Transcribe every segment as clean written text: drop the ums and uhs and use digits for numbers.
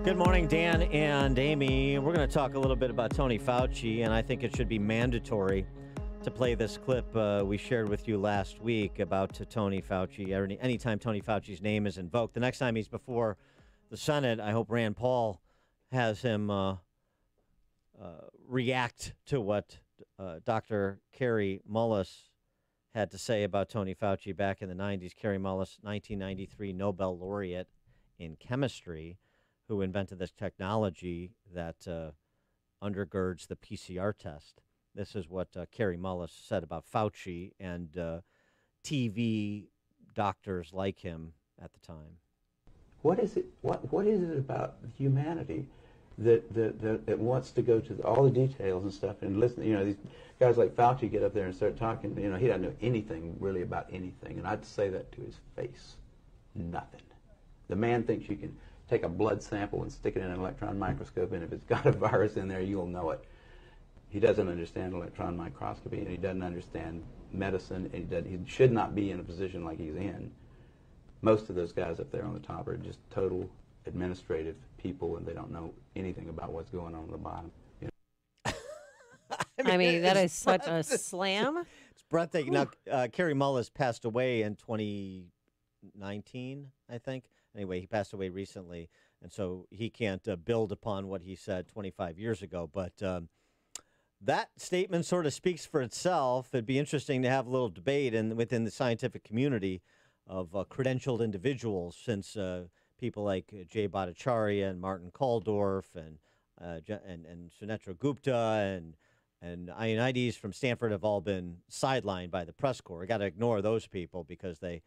Good morning, Dan and Amy. We're going to talk a little bit about Tony Fauci, and I think it should be mandatory to play this clip we shared with you last week about Tony Fauci. Anytime Tony Fauci's name is invoked, the next time he's before the Senate, I hope Rand Paul has him react to what Dr. Kary Mullis had to say about Tony Fauci back in the 90s. Kary Mullis, 1993 Nobel laureate in chemistry, who invented this technology that undergirds the PCR test. This is what Kary Mullis said about Fauci and TV doctors like him at the time. What is it? What is it about humanity that wants to go to all the details and stuff and listen? You know, these guys like Fauci get up there and start talking. You know, he doesn't know anything really about anything, and I'd say that to his face. Nothing. The man thinks you can take a blood sample and stick it in an electron microscope, and if it's got a virus in there, you'll know it. He doesn't understand electron microscopy, and he doesn't understand medicine, and he should not be in a position like he's in. Most of those guys up there on the top are just total administrative people, and they don't know anything about what's going on the bottom. You know? I mean, that is such a slam. It's breathtaking. Now, Kary Mullis passed away in 2019, I think. Anyway, he passed away recently, and so he can't build upon what he said 25 years ago. But that statement sort of speaks for itself. It'd be interesting to have a little debate within the scientific community of credentialed individuals, since people like Jay Bhattacharya and Martin Kulldorff and Sunetra Gupta and Ioannidis from Stanford have all been sidelined by the press corps. We got to ignore those people because they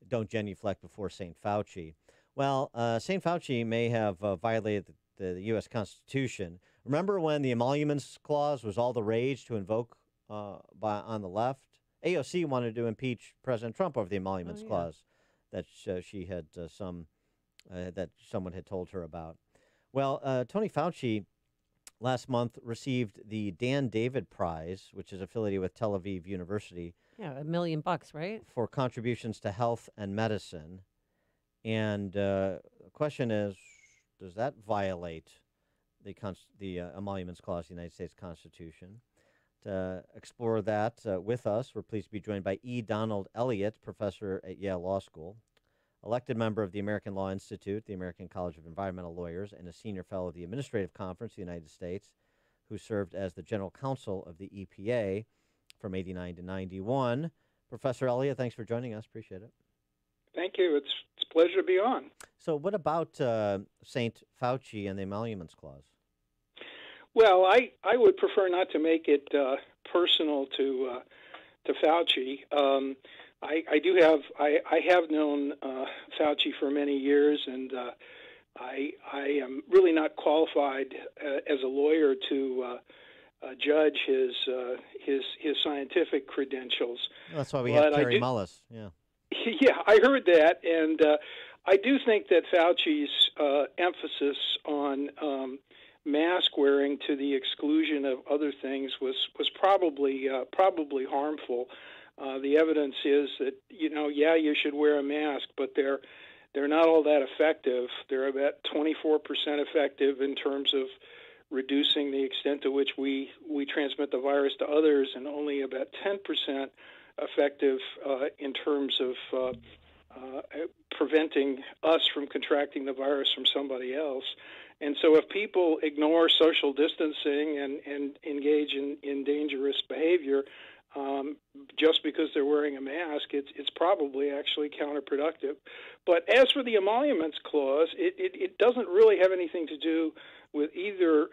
don't genuflect before St. Fauci. Well, St. Fauci may have violated the U.S. Constitution. Remember when the emoluments clause was all the rage to invoke on the left? AOC wanted to impeach President Trump over the emoluments clause that she had that someone had told her about. Well, Tony Fauci last month received the Dan David Prize, which is affiliated with Tel Aviv University. Yeah, $1 million, right? For contributions to health and medicine. And the question is, does that violate the emoluments clause of the United States Constitution? To explore that with us, we're pleased to be joined by E. Donald Elliott, professor at Yale Law School, elected member of the American Law Institute, the American College of Environmental Lawyers, and a senior fellow of the Administrative Conference of the United States, who served as the general counsel of the EPA from 89 to 91. Professor Elliott, thanks for joining us. Appreciate it. Thank you. It's a pleasure to be on. So what about St. Fauci and the emoluments clause? Well, I would prefer not to make it personal to Fauci. I have known Fauci for many years, and I am really not qualified as a lawyer to judge his scientific credentials. That's why we have Kary Mullis. Yeah. Yeah, I heard that, and I do think that Fauci's emphasis on mask wearing to the exclusion of other things was probably harmful. The evidence is that you should wear a mask, but they're not all that effective. They're about 24% effective in terms of reducing the extent to which we transmit the virus to others, and only about 10% effective in terms of preventing us from contracting the virus from somebody else. And so if people ignore social distancing and engage in dangerous behavior just because they're wearing a mask, it's probably actually counterproductive. But as for the emoluments clause, it doesn't really have anything to do with either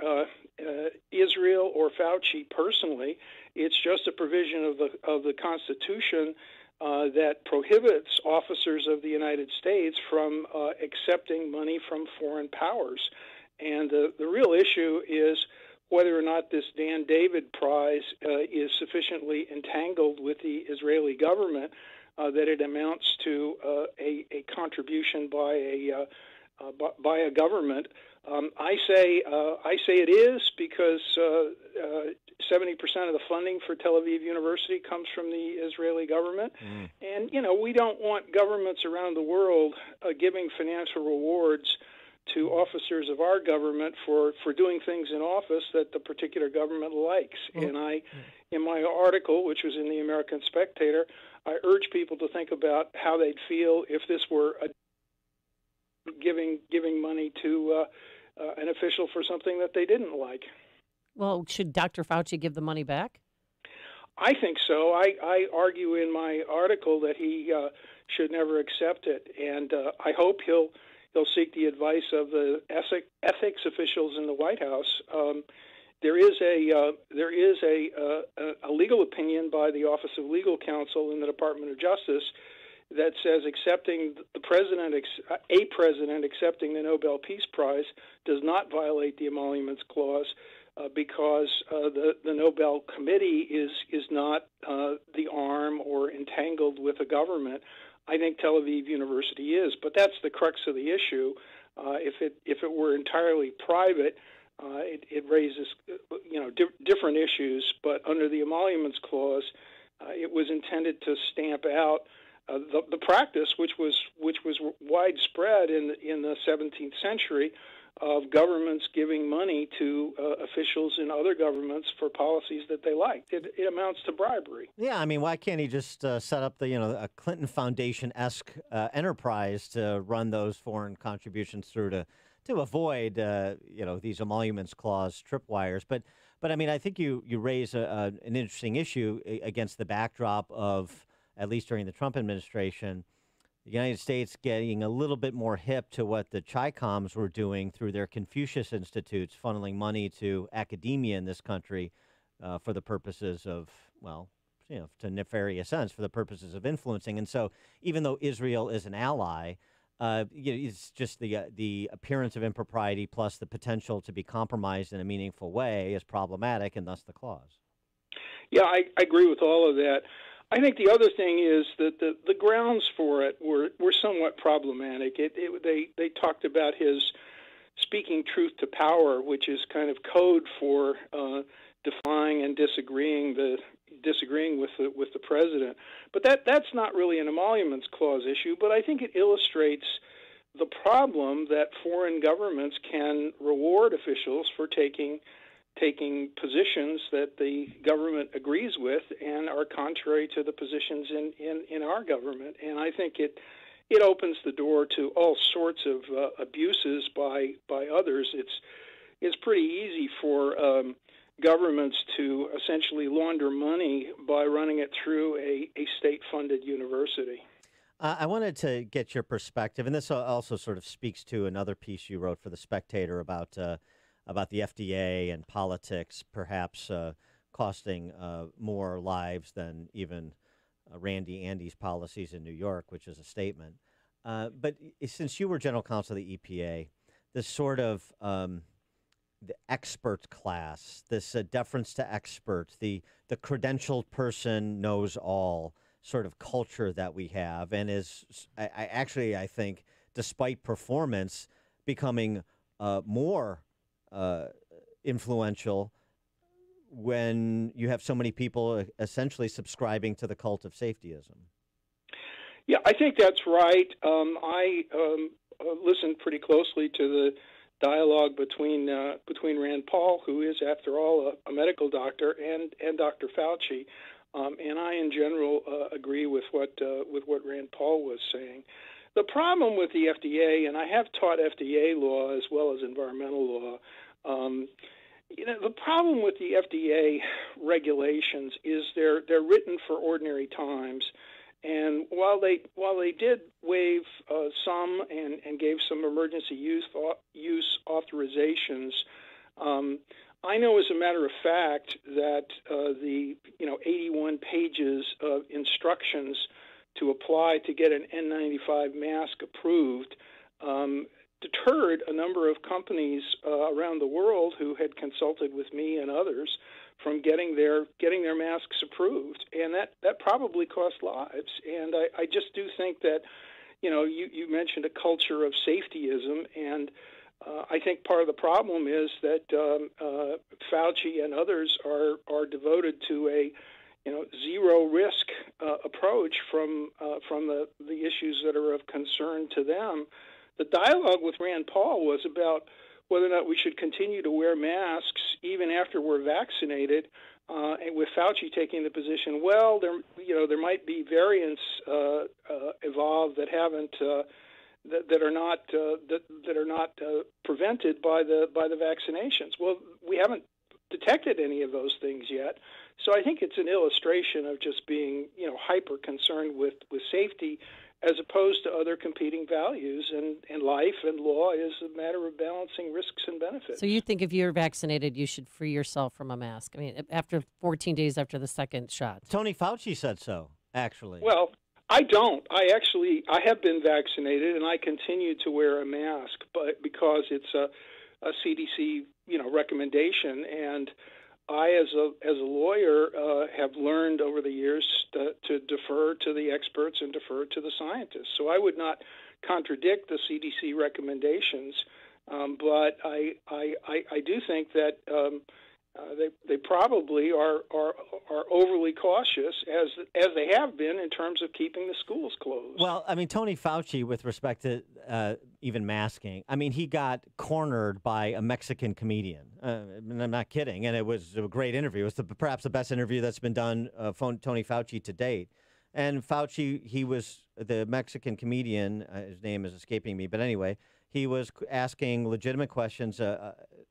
Israel or Fauci personally. It's just a provision of the Constitution that prohibits officers of the United States from accepting money from foreign powers. And the real issue is whether or not this Dan David Prize is sufficiently entangled with the Israeli government that it amounts to a contribution by a government. I say it is because 70% of the funding for Tel Aviv University comes from the Israeli government, and we don't want governments around the world giving financial rewards to officers of our government for doing things in office that the particular government likes. And in my article, which was in the American Spectator, I urge people to think about how they'd feel if this were giving money to an official for something that they didn't like. Well, should Dr. Fauci give the money back? I think so. I argue in my article that he should never accept it, and I hope he'll seek the advice of the ethics officials in the White House. There is a legal opinion by the Office of Legal Counsel in the Department of Justice that says accepting a president accepting the Nobel Peace Prize does not violate the emoluments clause because the Nobel Committee is not the arm or entangled with a government. I think Tel Aviv University is, but that's the crux of the issue. If it were entirely private, it raises different issues. But under the emoluments clause, it was intended to stamp out the practice, which was widespread in the 17th century, of governments giving money to officials in other governments for policies that they liked. It amounts to bribery. Yeah, I mean, why can't he just set up a Clinton Foundation-esque enterprise to run those foreign contributions through to avoid these emoluments clause tripwires? But I mean, I think you raise an interesting issue against the backdrop of, at least during the Trump administration, the United States getting a little bit more hip to what the Chi-Coms were doing through their Confucius Institutes, funneling money to academia in this country for the purposes of, to nefarious ends, for the purposes of influencing. And so even though Israel is an ally, it's just the appearance of impropriety plus the potential to be compromised in a meaningful way is problematic, and thus the clause. Yeah, I agree with all of that. I think the other thing is that the grounds for it were somewhat problematic. They talked about his speaking truth to power, which is kind of code for defying and disagreeing with the president. But that's not really an emoluments clause issue. But I think it illustrates the problem that foreign governments can reward officials for taking positions that the government agrees with and are contrary to the positions in our government. And I think it opens the door to all sorts of abuses by others. It's pretty easy for governments to essentially launder money by running it through a state-funded university. I wanted to get your perspective, and this also sort of speaks to another piece you wrote for The Spectator about the FDA and politics perhaps costing more lives than even Randy Andy's policies in New York, which is a statement. But since you were general counsel of the EPA, this sort of the expert class, this deference to experts, the credentialed person knows all sort of culture that we have, and is I think, despite performance, becoming more influential when you have so many people essentially subscribing to the cult of safetyism. Yeah, I think that's right. I listened pretty closely to the dialogue between Rand Paul, who is, after all, a medical doctor, and Dr. Fauci, and I, in general, agree with what Rand Paul was saying. The problem with the FDA, and I have taught FDA law as well as environmental law, the problem with the FDA regulations is they're written for ordinary times, and while they did waive some and gave some emergency use authorizations, I know as a matter of fact that the 81 pages of instructions to apply to get an N95 mask approved deterred a number of companies around the world who had consulted with me and others from getting their masks approved, and that probably cost lives. And I just do think that, you mentioned a culture of safetyism, and I think part of the problem is that Fauci and others are devoted to a zero risk approach from the issues that are of concern to them The dialogue with Rand Paul was about whether or not we should continue to wear masks even after we're vaccinated, and with Fauci taking the position, well, there might be variants evolved that haven't that are not prevented by the vaccinations. Well, we haven't detected any of those things yet, so I think it's an illustration of just being hyper concerned with safety, as opposed to other competing values. And life and law is a matter of balancing risks and benefits. So you think if you're vaccinated, you should free yourself from a mask? I mean, after 14 days after the second shot. Tony Fauci said so, actually. Well, I don't. I have been vaccinated, and I continue to wear a mask, but because it's a CDC recommendation, and I, as a lawyer, have learned over the years to defer to the experts and defer to the scientists. So I would not contradict the CDC recommendations, but I do think that they probably are overly cautious, as they have been in terms of keeping the schools closed. Well, I mean, Tony Fauci, with respect to even masking, I mean, he got cornered by a Mexican comedian. And I'm not kidding. And it was a great interview. It was perhaps the best interview that's been done Tony Fauci to date. And Fauci, he was the Mexican comedian. His name is escaping me. But anyway, he was asking legitimate questions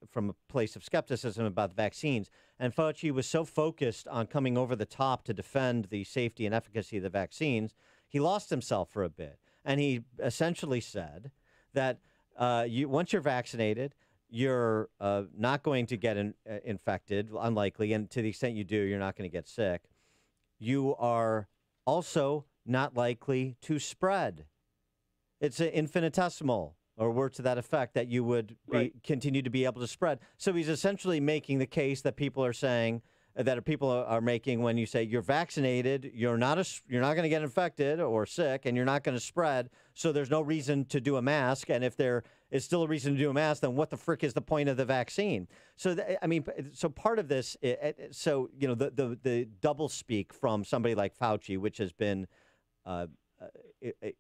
from a place of skepticism about the vaccines. And Fauci was so focused on coming over the top to defend the safety and efficacy of the vaccines, he lost himself for a bit. And he essentially said that once you're vaccinated, you're not going to get infected, unlikely, and to the extent you do, you're not going to get sick. You are also not likely to spread. It's an infinitesimal, or word to that effect, that you would continue to be able to spread. So he's essentially making the case that people are saying, that people are making when you say you're vaccinated, you're not going to get infected or sick, and you're not going to spread. So there's no reason to do a mask. And if there is still a reason to do a mask, then what the frick is the point of the vaccine? So so part of this, the double speak from somebody like Fauci, which has been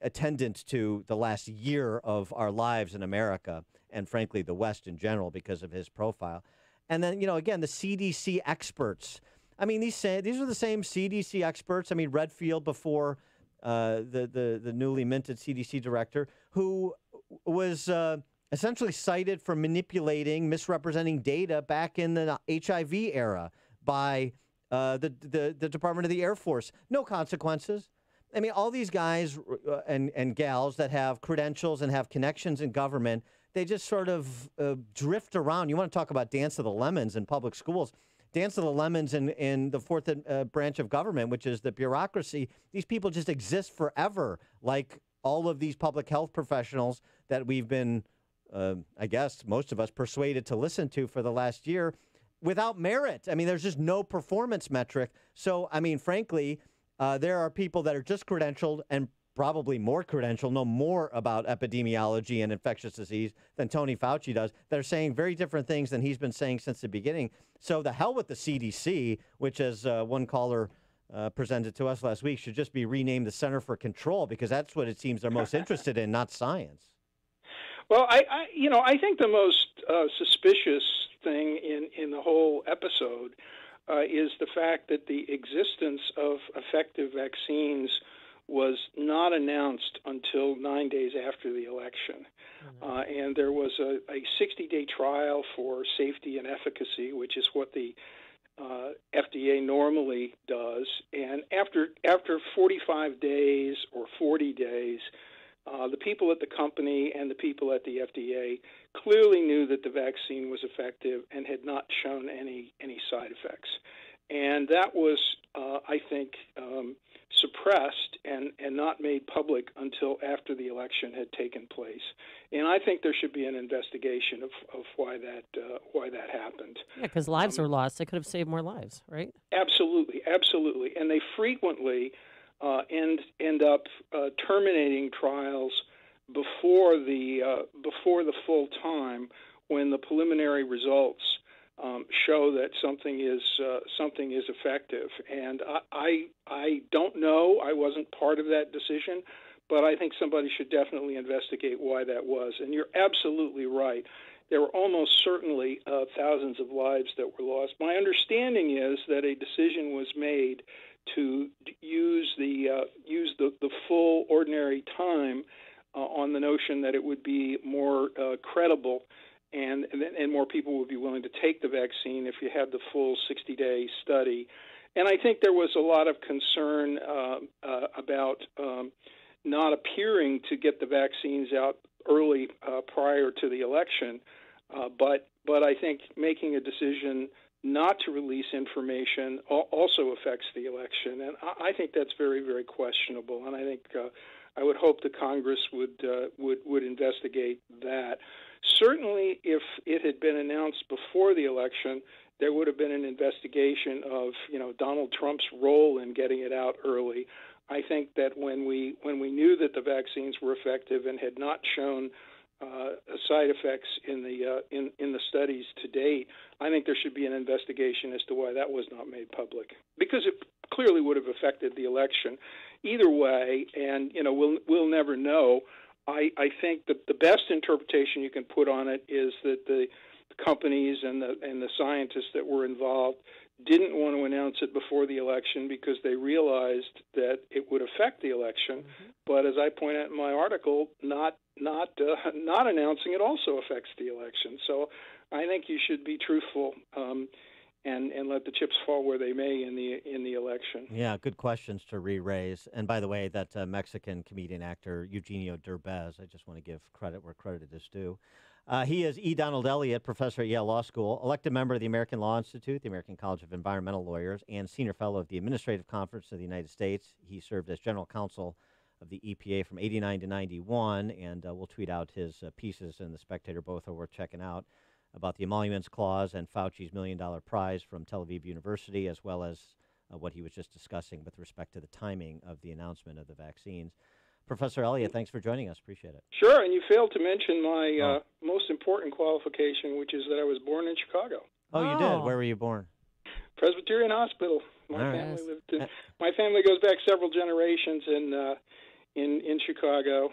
attendant to the last year of our lives in America, and frankly the West in general, because of his profile. And then, again, the CDC experts. I mean, these are the same CDC experts. I mean, Redfield, before the newly minted CDC director, who was essentially cited for misrepresenting data back in the HIV era by the Department of the Air Force. No consequences. I mean, all these guys and gals that have credentials and have connections in government, they just sort of drift around. You want to talk about dance of the lemons in public schools. Dance of the lemons in the fourth branch of government, which is the bureaucracy. These people just exist forever, like all of these public health professionals that we've been, I guess, most of us persuaded to listen to for the last year without merit. I mean, there's just no performance metric. So, I mean, frankly, there are people that are just credentialed and probably more credentialed, know more about epidemiology and infectious disease than Tony Fauci does, that are saying very different things than he's been saying since the beginning. So the hell with the CDC, which, as one caller presented to us last week, should just be renamed the Center for Control, because that's what it seems they're most interested in, not science. Well, I think the most suspicious thing in the whole episode is the fact that the existence of effective vaccines was not announced until 9 days after the election. And there was a 60-day trial for safety and efficacy, which is what the FDA normally does. And after 45 days or 40 days, the people at the company and the people at the FDA clearly knew that the vaccine was effective and had not shown any side effects. And that was, I think, suppressed and not made public until after the election had taken place. And I think there should be an investigation of why that happened. Yeah, because lives were lost. They could have saved more lives, right? Absolutely. And they frequently end up terminating trials before the full time, when the preliminary results show that something is effective. And I don't know. I wasn't part of that decision, but I think somebody should definitely investigate why that was. And you're absolutely right. There were almost certainly thousands of lives that were lost. My understanding is that a decision was made to use the full ordinary time on the notion that it would be more credible and more people would be willing to take the vaccine if you had the full 60-day study. And I think there was a lot of concern about not appearing to get the vaccines out early prior to the election. But I think making a decision not to release information also affects the election, and I think that's very, very questionable. And I think I would hope the Congress would investigate that. Certainly, if it had been announced before the election, there would have been an investigation of Donald Trump's role in getting it out early. I think that when we knew that the vaccines were effective and had not shown side effects in the studies to date, I think there should be an investigation as to why that was not made public, because it clearly would have affected the election. Either way, and we'll never know. I think that the best interpretation you can put on it is that the companies and the scientists that were involved didn't want to announce it before the election because they realized that it would affect the election. Mm-hmm. But as I point out in my article, not announcing it also affects the election. So I think you should be truthful and let the chips fall where they may in the election. Yeah, good questions to re-raise. And by the way, that Mexican comedian actor Eugenio Derbez, I just want to give credit where credit is due. He is E. Donald Elliott, professor at Yale Law School, elected member of the American Law Institute, the American College of Environmental Lawyers, and senior fellow of the Administrative Conference of the United States. He served as general counsel of the EPA from 89 to 91, and we'll tweet out his pieces in The Spectator. Both are worth checking out, about the emoluments clause and Fauci's $1 million prize from Tel Aviv University, as well as what he was just discussing with respect to the timing of the announcement of the vaccines. Professor Elliott, thanks for joining us. Appreciate it. Sure, and you failed to mention my most important qualification, which is that I was born in Chicago. Oh, you did? Where were you born? Presbyterian Hospital. My family lived. My family goes back several generations in Chicago.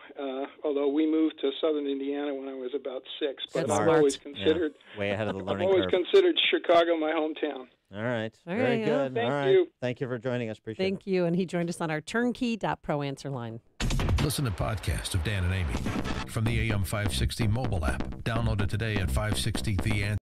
Although we moved to southern Indiana when I was about 6, but I've always considered way ahead of the learning I've always curve. considered Chicago my hometown. All right. Very good. Thank you. Thank you for joining us. Appreciate it. Thank you. And he joined us on our turnkey.pro answer line. Listen to podcasts of Dan and Amy from the AM 560 mobile app. Download it today at 560 The Answer.